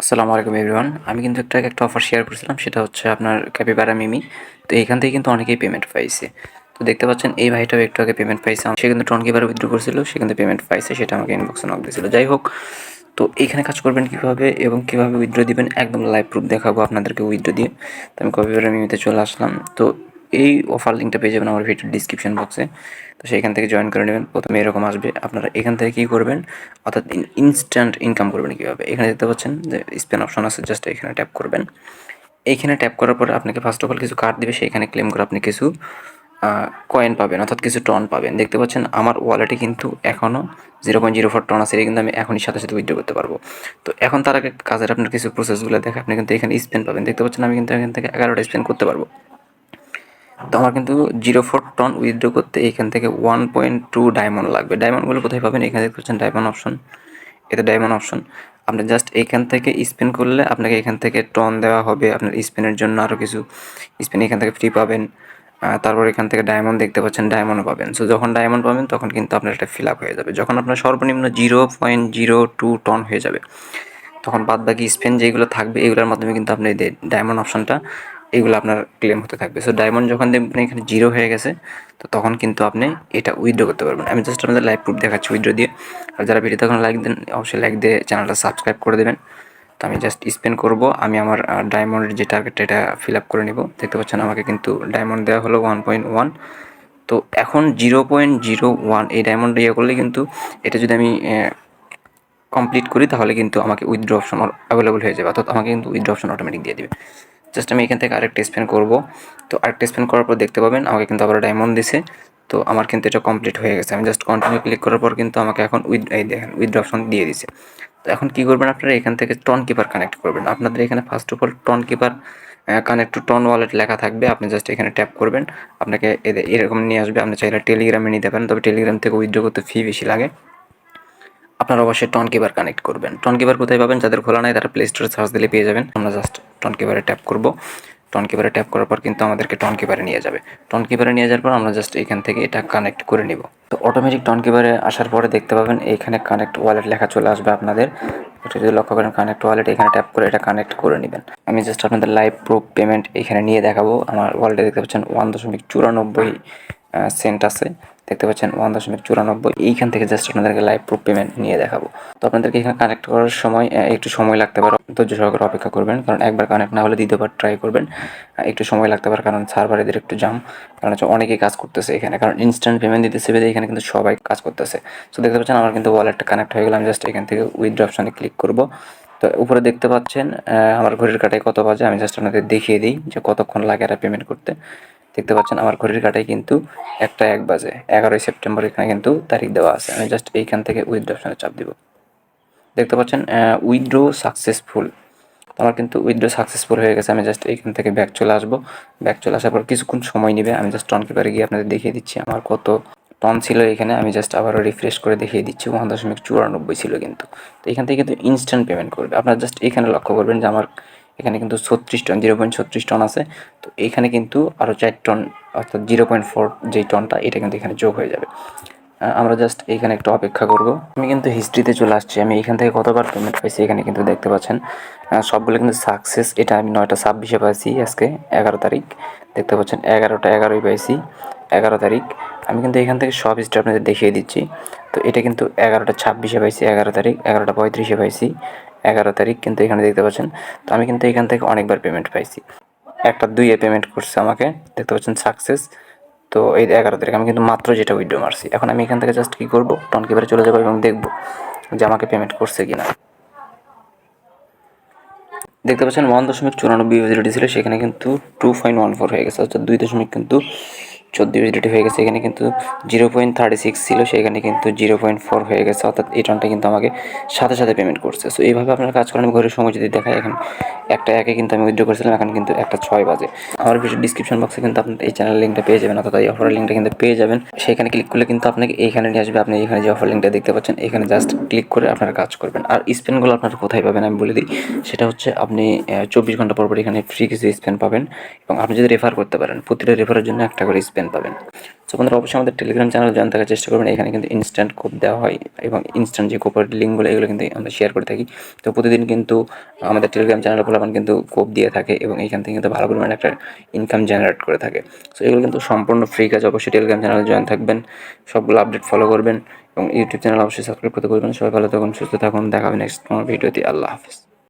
আসসালামু আলাইকুম এভরিওয়ান। আমি কিন্তু একটা অফার শেয়ার করেছিলাম, সেটা হচ্ছে আপনার ক্যাপিবারা মিমি। তো এখান থেকে কিন্তু অনেকেই পেমেন্ট পাইছে। তো দেখতে পাচ্ছেন এই ভাইটাও একটু আগে পেমেন্ট পাইছে। সে কিন্তু টনকিবারে উইথড্র করছিল, সে কিন্তু পেমেন্ট পাইছে, সেটা আমাকে ইনবক্সে নক দিয়েছিল। যাই হোক, তো এইখানে কাজ করবেন কীভাবে এবং কীভাবে উইথড্র দিবেন একদম লাইভ প্রুফ দেখাবো আপনাদেরকে উইথড্র দিয়ে। তো আমি ক্যাপিবারা মিমিতে চলে আসলাম। তো এই অফার লিঙ্কটা পেয়ে যাবেন আমার ভিডিওর ডিসক্রিপশন বক্সে। তো সেইখান থেকে জয়েন করে নেবেন। প্রথমে এরকম আসবে, আপনারা এখান থেকে কী করবেন, অর্থাৎ ইনস্ট্যান্ট ইনকাম করবেন কীভাবে। এখানে দেখতে পাচ্ছেন যে স্পেন অপশন আছে, জাস্ট এখানে ট্যাপ করবেন। এইখানে ট্যাপ করার পরে আপনাকে ফার্স্ট অফ অল কিছু কার্ড দেবে, সেইখানে ক্লেম করে আপনি কিছু কয়েন পাবেন, অর্থাৎ কিছু টন পাবেন। দেখতে পাচ্ছেন আমার ওয়ালেটে কিন্তু এখনও 0.04 টন আছে, এটা কিন্তু আমি এখনই সাথে সাথে উইথড্র করতে পারবো। তো এখন তার আগে কাজের আপনার কিছু প্রসেসগুলো দেখে আপনি কিন্তু এখানে স্পেন পাবেন। দেখতে পাচ্ছেন আমি কিন্তু এখান থেকে 11টা স্পেন করতে পারবো। তো আমার কিন্তু 0.4 টন উইথড্র করতে এখান থেকে 1.2 ডায়মন্ড লাগবে। ডায়মন্ডগুলো কোথায় পাবেন, এখানে দেখতে পাচ্ছেন ডায়মন্ড অপশন, এতে ডায়মন্ড অপশন। আপনি জাস্ট এইখান থেকে স্পেন করলে আপনাকে এখান থেকে টন দেওয়া হবে, আপনার স্পেনের জন্য আরও কিছু স্পেন এখান থেকে ফ্রি পাবেন। তারপর এখান থেকে ডায়মন্ড দেখতে পাচ্ছেন, ডায়মন্ডও পাবেন। সো যখন ডায়মন্ড পাবেন তখন কিন্তু আপনার এটা ফিল আপ হয়ে যাবে। যখন আপনার সর্বনিম্ন 0.02 টন হয়ে যাবে, তখন বাদ বাকি স্পেন যেগুলো থাকবে এগুলোর মাধ্যমে কিন্তু আপনি ডায়মন্ড অপশনটা এগুলো আপনার ক্লেম হতে থাকবে। সো ডায়মন্ড যখন দেখবেন এখানে 0 হয়ে গেছে, তো তখন কিন্তু আপনি এটা উইথড্র করতে পারবেন। আমি জাস্ট আপনাদের লাইভ প্রুফ দেখাচ্ছি উইথড্র দিয়ে। আর যারা ভিডিওতে এখন লাইক দেন, অবশ্যই লাইক দিয়ে চ্যানেলটা সাবস্ক্রাইব করে দেবেন। তো আমি জাস্ট স্পেন করব, আমি আমার ডায়মন্ডের যে টার্গেটটা এটা ফিল আপ করে নিব। দেখতে পাচ্ছেন আমাকে কিন্তু ডায়মন্ড দেওয়া হলো 1.1। তো এখন 0.01 এই ডায়মন্ড ইয়ে করলে কিন্তু এটা যদি আমি কমপ্লিট করি তাহলে কিন্তু আমাকে উইথড্র অপশন অ্যাভেলেবল হয়ে যাবে, অর্থাৎ আমাকে কিন্তু উইথড্র অপশন অটোমেটিক দিয়ে দেবে। জাস্ট আমি এখান থেকে আরেকটা স্পেন করব। তো আরেকটা স্পেন করার পর দেখতে পাবেন আমাকে কিন্তু আবার ডায়মন্ড দিছে। তো আমার কিন্তু এটা কমপ্লিট হয়ে গেছে। আমি জাস্ট কন্টিনিউ ক্লিক করার পর কিন্তু আমাকে এখন এই দেখেন উইথড্র অপশন দিয়ে দিছে। তো এখন কী করবেন, আপনারা এখান থেকে টন কিপার কানেক্ট করবেন। আপনাদের এখানে first of all Tonkeeper connect to Ton wallet লেখা থাকবে, আপনি জাস্ট এখানে ট্যাপ করবেন, আপনাকে এরকম নিয়ে আসবে। আপনি চাইলে টেলিগ্রামে নিতে পারেন, তবে টেলিগ্রাম থেকে উইথড্র করতে ফি বেশি লাগে। আপনারা অবশ্যই টনকিপার কানেক্ট করবেন। টনকিপার কোথায় পাবেন, যাদের খোলা নাই তারা প্লে স্টোরে সার্চ দিলে পেয়ে যাবেন। আমরা জাস্ট টনকিপারে ট্যাপ করব। টনকিপারে ট্যাপ করার পর কিন্তু আমাদেরকে টনকিপারে নিয়ে যাবে। টনকিপারে নিয়ে যাওয়ার পর আমরা জাস্ট এখান থেকে এটা কানেক্ট করে নিব। তো অটোমেটিক টনকিপারে আসার পরে দেখতে পাবেন এইখানে কানেক্ট ওয়ালেট লেখা চলে আসবে আপনাদের। এটা যদি লক্ষ্য করেন কানেক্ট ওয়ালেট, এখানে ট্যাপ করে এটা কানেক্ট করে নেবেন। আমি জাস্ট আপনাদের লাইভ প্রুফ পেমেন্ট এখানে নিয়ে দেখাবো। আমার ওয়ালেটে দেখতে পাচ্ছেন 1.94 সেন্ট আছে। দেখতে পাচ্ছেন 1.94। এইখান থেকে জাস্ট আপনাদেরকে লাইভ প্রুফ পেমেন্ট নিয়ে দেখাবো। তো আপনাদেরকে এখানে কানেক্ট করার সময় একটু সময় লাগতে পারে, ধৈর্য সহকারে অপেক্ষা করবেন, কারণ একবার কানেক্ট না হলে দ্বিতীয়বার ট্রাই করবেন। একটু সময় লাগতে পারে, কারণ সার্ভার এদের একটু জাম, কারণ হচ্ছে অনেকেই কাজ করতেছে এখানে, কারণ ইনস্ট্যান্ট পেমেন্ট দিতেছে বেঁধে এখানে কিন্তু সবাই কাজ করতেছে। সো দেখতে পাচ্ছেন আমার কিন্তু ওয়ালেটটা কানেক্ট হয়ে গেল। আমি জাস্ট এখান থেকে উইথড্র অপশনে ক্লিক করব। তো উপরে দেখতে পাচ্ছেন আমার ঘড়ির কাঁটায় কত বাজে, আমি জাস্ট আপনাদের দেখিয়ে দিই যে কতক্ষণ লাগে এটা পেমেন্ট করতে। দেখতে পাচ্ছেন আমার ঘড়ির কাঁটায় কিন্তু 1টা 1 বাজে, 11ই সেপ্টেম্বর এখানে কিন্তু তারিখ দেওয়া আছে। আমি জাস্ট এইখান থেকে উইথড্র অপশনে চাপ দিব। দেখতে পাচ্ছেন উইথড্র সাকসেসফুল। আমার কিন্তু উইথড্র সাকসেসফুল হয়ে গেছে। আমি জাস্ট এইখান থেকে ব্যাক চলে আসবো। ব্যাক চলে আসার পর কিছুক্ষণ সময় নেবে। আমি জাস্ট টন কিপারে গিয়ে আপনাদের দেখিয়ে দিচ্ছি আমার কত টন ছিল এখানে। আমি জাস্ট আবারও রিফ্রেশ করে দেখিয়ে দিচ্ছি, 1.94 ছিল কিন্তু। তো এখান থেকে কিন্তু ইনস্ট্যান্ট পেমেন্ট করবে। আপনারা জাস্ট এখানে লক্ষ্য করবেন যে আমার এখানে কিন্তু 36 টন, 0.36 টন আছে। তো এইখানে কিন্তু আরও 4 টন, অর্থাৎ 0.4 যেই টনটা এটা কিন্তু এখানে যোগ হয়ে যাবে। আমরা জাস্ট এইখানে একটু অপেক্ষা করব। আমি কিন্তু হিস্ট্রিতে চলে আসছি। আমি এখান থেকে কতবার পেমেন্ট পাইছি এখানে কিন্তু দেখতে পাচ্ছেন সবগুলো কিন্তু সাকসেস। এটা আমি 9টা 26-এ পাইছি, আজকে 11 তারিখ। দেখতে পাচ্ছেন 11টা 11ই পাইছি, 11 তারিখ। আমি কিন্তু এখান থেকে সব হিস্ট্রি আপনাদের দেখিয়ে দিচ্ছি। তো এটা কিন্তু 11টা 26-এ পাইছি, 11 তারিখ, 11টা 35-এ পাইছি, 11 তারিখ কিন্তু এখানে দেখতে পাচ্ছেন। তো আমি কিন্তু এখান থেকে অনেকবার পেমেন্ট পাইছি। 1টা 2-এ পেমেন্ট করছে আমাকে, দেখতে পাচ্ছেন সাকসেস। তো এই 11 তারিখ আমি কিন্তু মাত্র যেটা উইথড্র মারছি। এখন আমি এখান থেকে জাস্ট কী করবো, টন কিপারে চলে যাবো এবং দেখবো যে আমাকে পেমেন্ট করছে কিনা। দেখতে পাচ্ছেন 1.94 ইউএসডিটি ছিল, সেখানে কিন্তু 2.14 হয়ে গেছে, অর্থাৎ 2.14 ইউএসডিটি হয়ে গেছে। এখানে কিন্তু 0.36 ছিল, সেখানে কিন্তু 0.4 হয়ে গেছে, অর্থাৎ এই টনটা কিন্তু আমাকে সাথে সাথে পেমেন্ট করছে। সো এইভাবে আপনারা কাজ করেন। ঘরের সময় যদি দেখায়, এখন 1টা 1-এ কিন্তু আমি উইথড্র করেছিলাম, এখন কিন্তু 1টা 6 বাজে। আমার ভিডিও ডিসক্রিপশন বক্সে কিন্তু আপনার এই চ্যানেল লিঙ্কটা পেয়ে যাবেন, অর্থাৎ এই অফারের লিঙ্কটা কিন্তু পেয়ে যাবেন। সেখানে ক্লিক করলে কিন্তু আপনাকে এইখানে নিয়ে আসবে। আপনি এখানে যে অফার লিঙ্কটা দেখতে পাচ্ছেন এখানে জাস্ট ক্লিক করে আপনারা কাজ করবেন। আর স্পেনগুলো আপনারা কোথায় পাবেন আমি বলে দিই। সেটা হচ্ছে আপনি 24 ঘন্টা পর পর এখানে ফ্রি কিছু স্পেন পাবেন, এবং আপনি যদি রেফার করতে পারেন প্রতিটা রেফারের জন্য 1টা করে স্পেন পেমেন্ট পাবেন। সো বন্ধুরা অবশ্যই আমাদের টেলিগ্রাম চ্যানেল জয়েন থাকার চেষ্টা করবেন। এখানে কিন্তু ইনস্ট্যান্ট কোড দেওয়া হয় এবং ইনস্ট্যান্ট যে কোপের লিঙ্কগুলো এগুলো কিন্তু আমরা শেয়ার করে থাকি। তো প্রতিদিন কিন্তু আমাদের টেলিগ্রাম চ্যানেলে পোলাপান কিন্তু কোপ দিয়ে থাকে এবং এইখান থেকে কিন্তু ভালো পরিমাণে একটা ইনকাম জেনারেট করে থাকে। সো এগুলো কিন্তু সম্পূর্ণ ফ্রি কাজ। অবশ্যই টেলিগ্রাম চ্যানেলে জয়েন থাকবেন, সবগুলো আপডেট ফলো করবেন এবং ইউটিউব চ্যানেল অবশ্যই সাবস্ক্রাইব করতে বলবেন। সবাই ভালো থাকুন, সুস্থ থাকুন, দেখা হবে নেক্সট কোনো ভিডিওতে। আল্লাহ হাফিজ।